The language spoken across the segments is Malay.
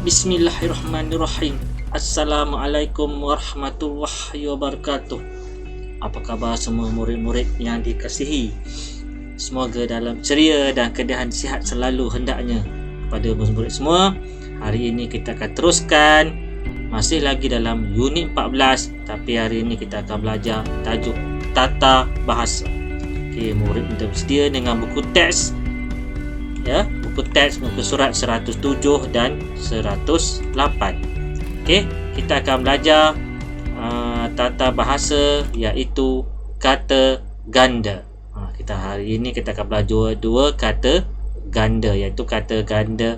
Bismillahirrahmanirrahim. Assalamualaikum warahmatullahi wabarakatuh. Apa khabar semua murid-murid yang dikasihi? Semoga dalam ceria dan keadaan sihat selalu hendaknya. Kepada murid-murid semua, hari ini kita akan teruskan masih lagi dalam unit 14, tapi hari ini kita akan belajar tajuk tata bahasa. Okey, murid sudah bersedia dengan buku teks ya, buku teks muka surat 107 dan 108. Okey, kita akan belajar tata bahasa iaitu kata ganda. Kita hari ini kita akan belajar dua kata ganda, iaitu kata ganda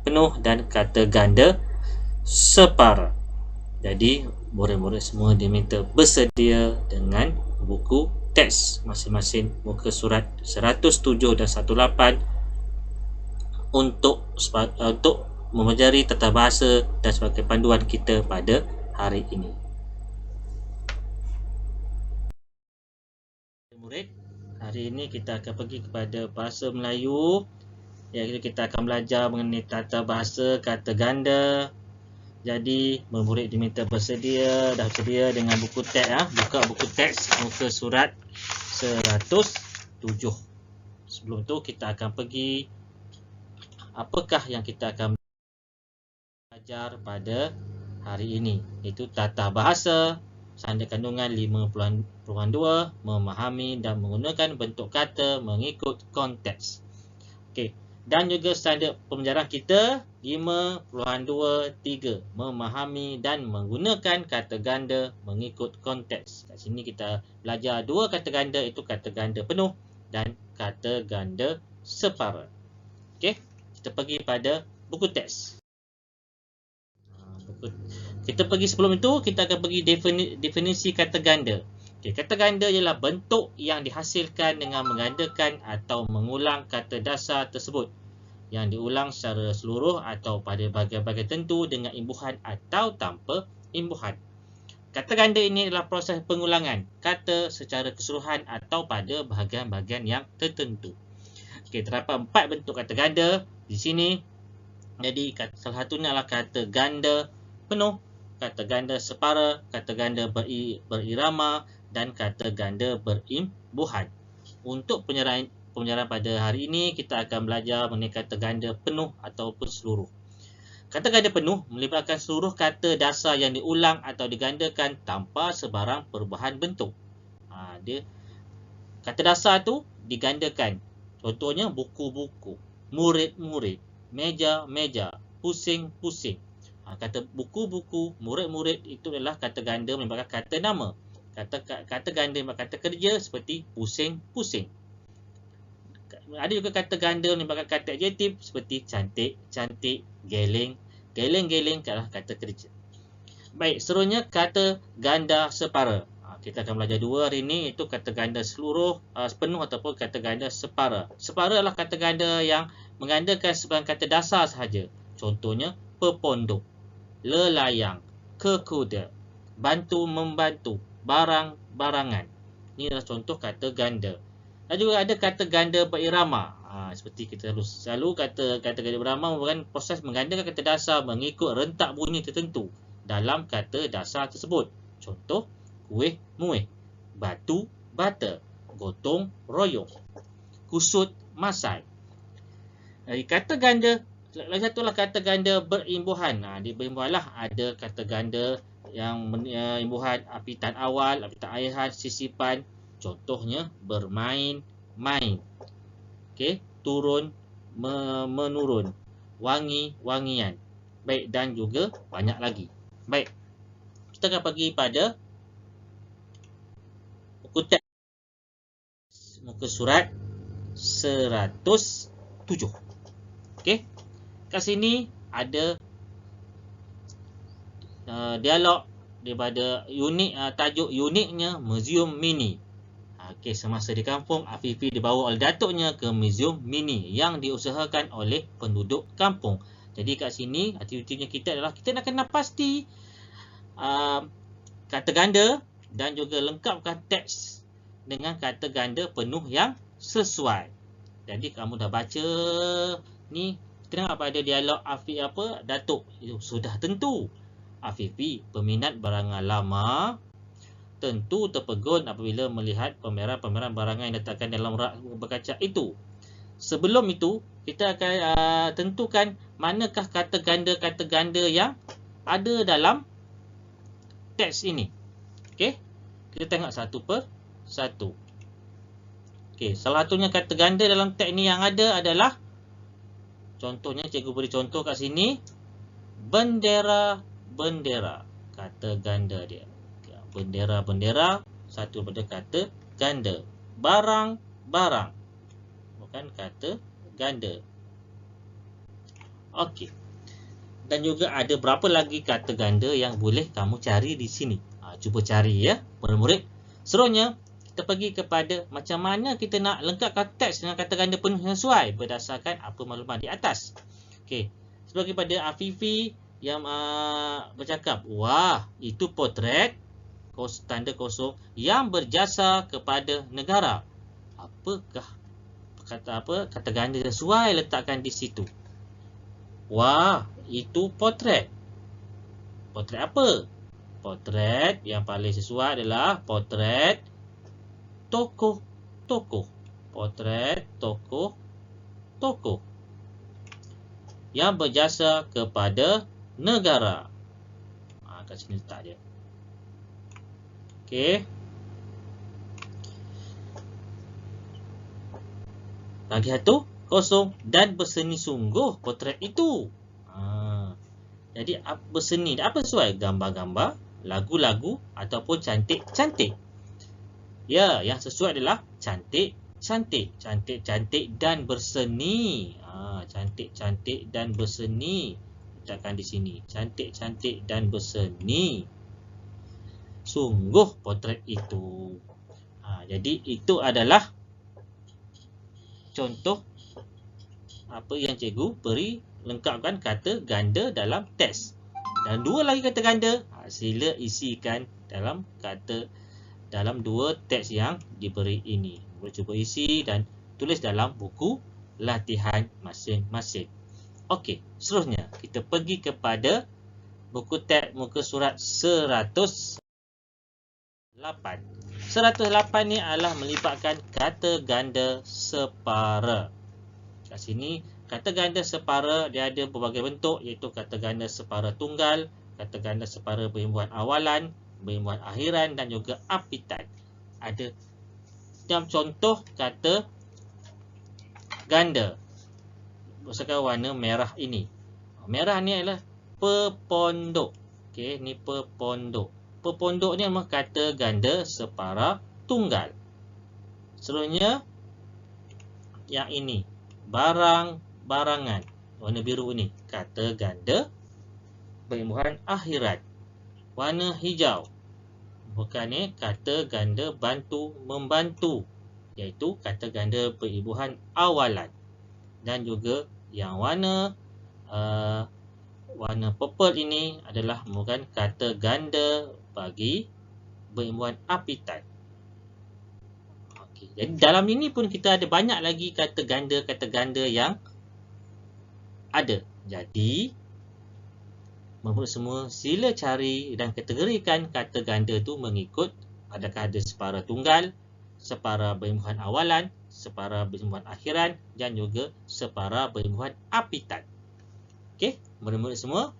penuh dan kata ganda separa. Jadi murid-murid semua diminta bersedia dengan buku teks masing-masing muka surat 107 dan 108 untuk mempelajari tata bahasa dan sebagai panduan kita pada hari ini. Murid, hari ini kita akan pergi kepada bahasa Melayu, iaitu kita akan belajar mengenai tata bahasa kata ganda. Jadi murid diminta bersedia, dah bersedia dengan buku teks ya. Buka buku teks muka surat 107. Sebelum tu kita akan pergi apakah yang kita akan belajar pada hari ini, iaitu tata bahasa, sanda kandungan 5.2, memahami dan menggunakan bentuk kata mengikut konteks. Okey, dan juga standard pembelajaran kita 5.23, memahami dan menggunakan kata ganda mengikut konteks. Kat sini kita belajar dua kata ganda, iaitu kata ganda penuh dan kata ganda separa. Okey, kita pergi pada buku teks. Kita pergi sebelum itu, kita akan pergi definisi kata ganda. Okay, kata ganda ialah bentuk yang dihasilkan dengan menggandakan atau mengulang kata dasar tersebut, yang diulang secara seluruh atau pada bahagian-bahagian tertentu dengan imbuhan atau tanpa imbuhan. Kata ganda ini adalah proses pengulangan kata secara keseluruhan atau pada bahagian-bahagian yang tertentu. Okay, terdapat 4 bentuk kata ganda di sini. Jadi salah satunya adalah kata ganda penuh, kata ganda separa, kata ganda berirama dan kata ganda berimbuhan. Untuk penjelasan pada hari ini, kita akan belajar mengenai kata ganda penuh ataupun seluruh. Kata ganda penuh melibatkan seluruh kata dasar yang diulang atau digandakan tanpa sebarang perubahan bentuk. Kata dasar tu digandakan. Contohnya buku-buku, murid-murid, meja-meja, pusing-pusing. Kata buku-buku, murid-murid itu adalah kata ganda melibatkan kata nama. Kata ganda melibatkan kata kerja seperti pusing-pusing. Ada juga kata ganda melibatkan kata adjektif seperti cantik-cantik, geleng. Geleng-geleng adalah kata kerja. Baik, seterusnya kata ganda separa. Kita akan belajar dua hari ini, iaitu kata ganda seluruh, penuh ataupun kata ganda separa. Separa adalah kata ganda yang menggandakan sebarang kata dasar sahaja. Contohnya pepondok, lelayang, kekuda, bantu-membantu, barang-barangan. Ini adalah contoh kata ganda. Dan juga ada kata ganda berirama. Seperti kita selalu kata ganda berirama merupakan proses menggandakan kata dasar mengikut rentak bunyi tertentu dalam kata dasar tersebut. Contoh kuih, muih, batu, bata, gotong, royong, kusut, masai. Dari kata ganda, lagi satu lah kata ganda berimbuhan. Di berimbuhan lah ada kata ganda yang imbuhan apitan awal, apitan akhiran, sisipan. Contohnya bermain, main. Okey, turun, menurun, wangi, wangian. Baik, dan juga banyak lagi. Baik, kita akan pergi pada buku teks muka surat 107. Okey, kat sini ada dialog daripada unit, tajuk unitnya Museum Mini. Okey, semasa di kampung, Afifi dibawa oleh datuknya ke Museum Mini yang diusahakan oleh penduduk kampung. Jadi kat sini aktivitinya kita adalah kita nak kenal pasti kata ganda dan juga lengkapkan teks dengan kata ganda penuh yang sesuai. Jadi kamu dah baca ni Kita tengok pada dialog Afifi Datuk. Itu sudah tentu. Afifi, peminat barangan lama, tentu terpegun apabila melihat pameran-pameran barangan yang diletakkan dalam rak berkaca itu. Sebelum itu, kita akan tentukan manakah kata ganda yang ada dalam teks ini. Okey, kita tengok satu per satu. Okey, salah satunya kata ganda dalam teks ni yang ada adalah, contohnya cikgu beri contoh kat sini, bendera, bendera. Kata ganda dia. Bendera, bendera, satu pada kata ganda. Barang, barang, bukan kata ganda. Okey. Dan juga ada berapa lagi kata ganda yang boleh kamu cari di sini. Cuba cari ya, murid-murid. Seterusnya, kita pergi kepada macam mana kita nak lengkapkan teks dengan kata ganda penuh yang sesuai berdasarkan apa maklumat di atas. Okey. Sebagai pada Afifi yang bercakap, wah, itu potret tanda kosong yang berjasa kepada negara. Apakah kata ganda sesuai letakkan di situ? Wah, itu potret. Potret apa? Potret yang paling sesuai adalah potret tokoh-tokoh. Potret tokoh-tokoh yang berjasa kepada negara. Kat sini letak dia. Okey. Lagi satu, kosong, dan berseni sungguh potret itu. Jadi berseni, apa sesuai? Gambar-gambar, lagu-lagu ataupun cantik-cantik. Ya, yang sesuai adalah cantik-cantik. Cantik-cantik dan berseni. Cantik-cantik dan berseni. Letakkan di sini. Cantik-cantik dan berseni. Sungguh potret itu. Jadi itu adalah contoh apa yang cikgu beri, lengkapkan kata ganda dalam teks. Dan dua lagi kata ganda, sila isikan dalam dua teks yang diberi ini. Boleh cuba isi dan tulis dalam buku latihan masing-masing. Okey, seterusnya kita pergi kepada buku teks muka surat 108. 108 ni adalah melibatkan kata ganda separa. Kat sini, kata ganda separa dia ada berbagai bentuk, iaitu kata ganda separa tunggal, kata ganda separa berimbuhan awalan, berimbuhan akhiran dan juga apitan. Ada macam contoh kata ganda berdasarkan warna merah ini. Merah ni adalah pepondok. Okey, ni pepondok. Pepondok ni memang kata ganda separa tunggal. Seterusnya, yang ini, barang-barangan. Warna biru ni, kata ganda berimbuhan akhirat. Warna hijau, bukan ni, kata ganda bantu-membantu, iaitu kata ganda berimbuhan awalan. Dan juga yang warna purple ini adalah merupakan kata ganda bagi berimbuhan apitan. Okey, jadi dalam ini pun kita ada banyak lagi kata ganda yang ada. Jadi murid semua sila cari dan kategorikan kata ganda tu mengikut adakah ada separa tunggal, separa berimbuhan awalan, separa berimbuhan akhiran dan juga separa berimbuhan apitan. Okey, murid-murid semua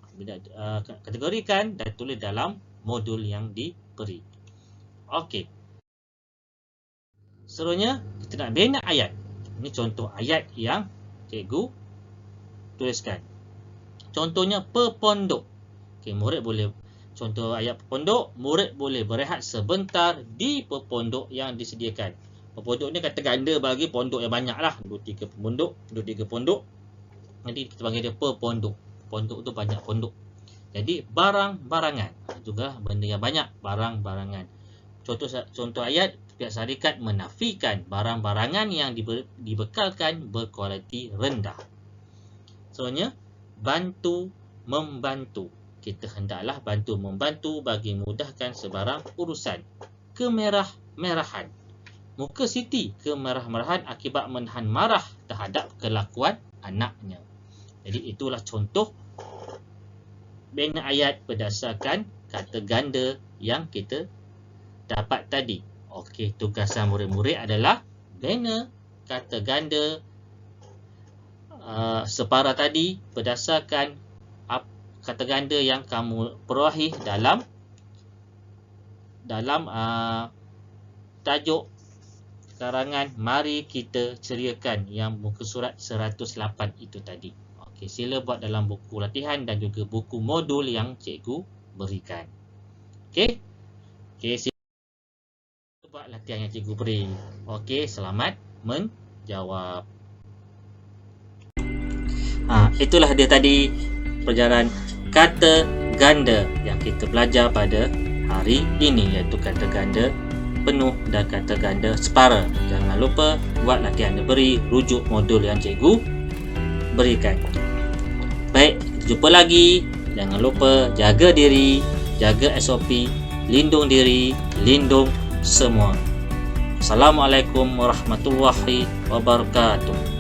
kategorikan dan tulis dalam modul yang diberi. Okey. Seterusnya, kita nak bina ayat. Ini contoh ayat yang cikgu tuliskan. Contohnya pepondok. Okey, murid boleh contoh ayat pepondok, murid boleh berehat sebentar di pepondok yang disediakan. Pepondok ni kata ganda bagi pondok yang banyak lah. 2-3 pondok. Nanti kita panggil dia pepondok. Pondok tu banyak pondok. Jadi barang-barangan juga benda yang banyak, barang-barangan. Contoh ayat, pihak syarikat menafikan barang-barangan yang dibekalkan berkualiti rendah. Soalnya bantu membantu. Kita hendaklah bantu membantu bagi mudahkan sebarang urusan. Kemerah-merahan. Muka Siti kemerah-merahan akibat menahan marah terhadap kelakuan anaknya. Jadi itulah contoh bina ayat berdasarkan kata ganda yang kita dapat tadi. Okey, tugasan murid-murid adalah bina kata ganda separa tadi berdasarkan kata ganda yang kamu perolehi dalam tajuk karangan Mari Kita Ceriakan yang muka surat 108 itu tadi. Okey, sila buat dalam buku latihan dan juga buku modul yang cikgu berikan. Okey. Okey, sila buat latihan yang cikgu beri. Okey, selamat menjawab. Itulah dia tadi pelajaran kata ganda yang kita belajar pada hari ini, iaitu kata ganda penuh dan kata ganda separa. Jangan lupa buat latihan yang beri, rujuk modul yang cikgu berikan. Baik, jumpa lagi. Jangan lupa jaga diri, jaga SOP, lindung diri, lindung semua. Assalamualaikum warahmatullahi wabarakatuh.